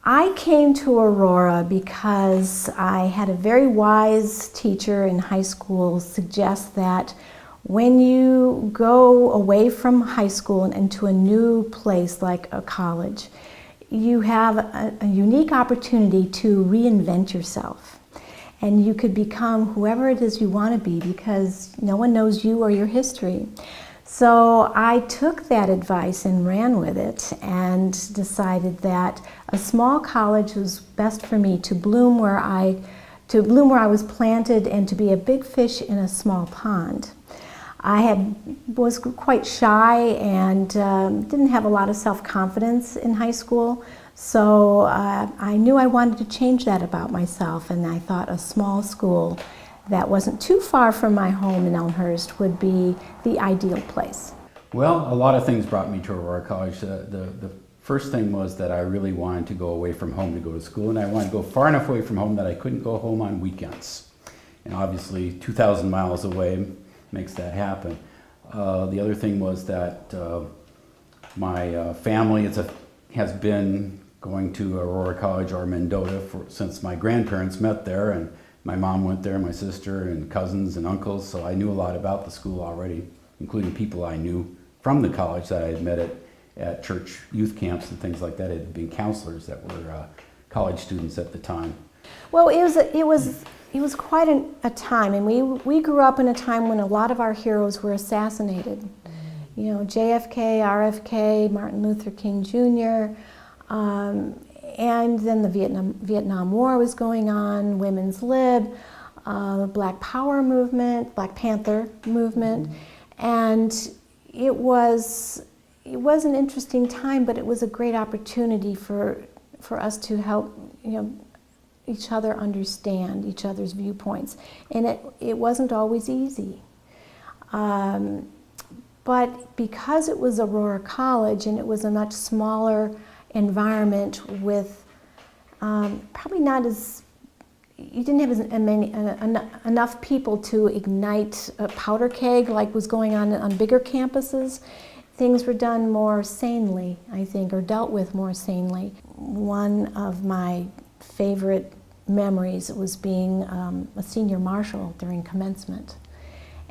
I came to Aurora because I had a very wise teacher in high school suggest that when you go away from high school and into a new place like a college, you have a unique opportunity to reinvent yourself. And you could become whoever it is you want to be because no one knows you or your history. So I took that advice and ran with it and decided that a small college was best for me to bloom where I was planted and to be a big fish in a small pond. I was quite shy and didn't have a lot of self-confidence in high school, so I knew I wanted to change that about myself, and I thought a small school that wasn't too far from my home in Elmhurst would be the ideal place. Well, a lot of things brought me to Aurora College. The first thing was that I really wanted to go away from home to go to school, and I wanted to go far enough away from home that I couldn't go home on weekends. And obviously 2,000 miles away makes that happen. The other thing was that my family has been going to Aurora College or Mendota since my grandparents met there, and my mom went there, my sister and cousins and uncles, so I knew a lot about the school already, including people I knew from the college that I had met at church youth camps and things like that. It had been counselors that were college students at the time. Well, it was quite a time, and we grew up in a time when a lot of our heroes were assassinated. You know, JFK, RFK, Martin Luther King Jr., and then the Vietnam War was going on, Women's Lib, Black Power movement, Black Panther movement, and it was an interesting time, but it was a great opportunity for us to help, each other understand each other's viewpoints, and it wasn't always easy. But because it was Aurora College and it was a much smaller environment with probably not as, you didn't have enough people to ignite a powder keg like was going on bigger campuses. Things were done more sanely, I think, or dealt with more sanely. One of my favorite memories was being a senior marshal during commencement.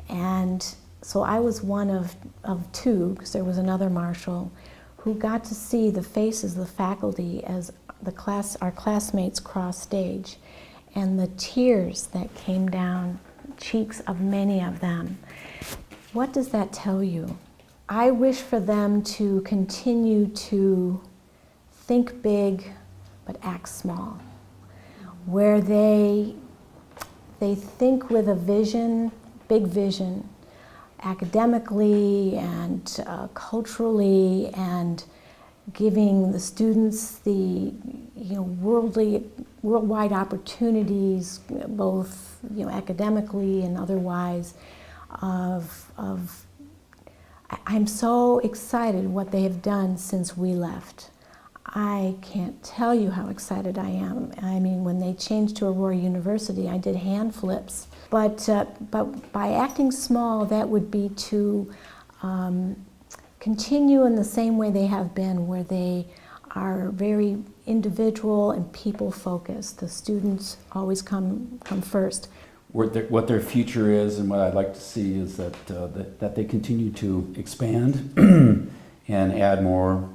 And so I was one of two, because there was another marshal, who got to see the faces of the faculty as our classmates crossed stage, and the tears that came down cheeks of many of them. What does that tell you? I wish for them to continue to think big but act small, where they think with a vision, big vision, academically and culturally, and giving the students the worldwide opportunities, both academically and otherwise. I'm so excited what they have done since we left. I can't tell you how excited I am. I mean, when they changed to Aurora University, I did hand flips. But by acting small, that would be to continue in the same way they have been, where they are very individual and people-focused. The students always come first. What their future is, and what I'd like to see is that they continue to expand and add more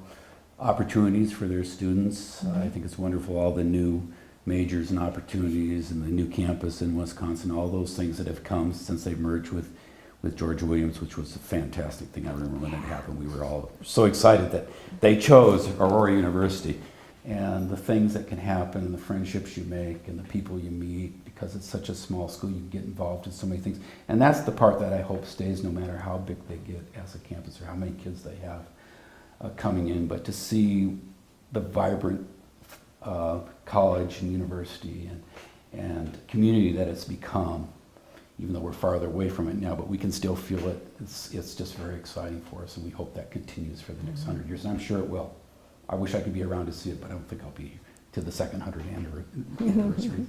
opportunities for their students. Mm-hmm. I think it's wonderful, all the new majors and opportunities and the new campus in Wisconsin, all those things that have come since they merged with George Williams, which was a fantastic thing. I remember when that happened. We were all so excited that they chose Aurora University, and the things that can happen and the friendships you make and the people you meet, because it's such a small school, you can get involved in so many things. And that's the part that I hope stays no matter how big they get as a campus or how many kids they have coming in. But to see the vibrant college and university and community that it's become, even though we're farther away from it now, but we can still feel it. It's just very exciting for us, and we hope that continues for the next 100 years, and I'm sure it will. I wish I could be around to see it, but I don't think I'll be to the second 100th anniversary.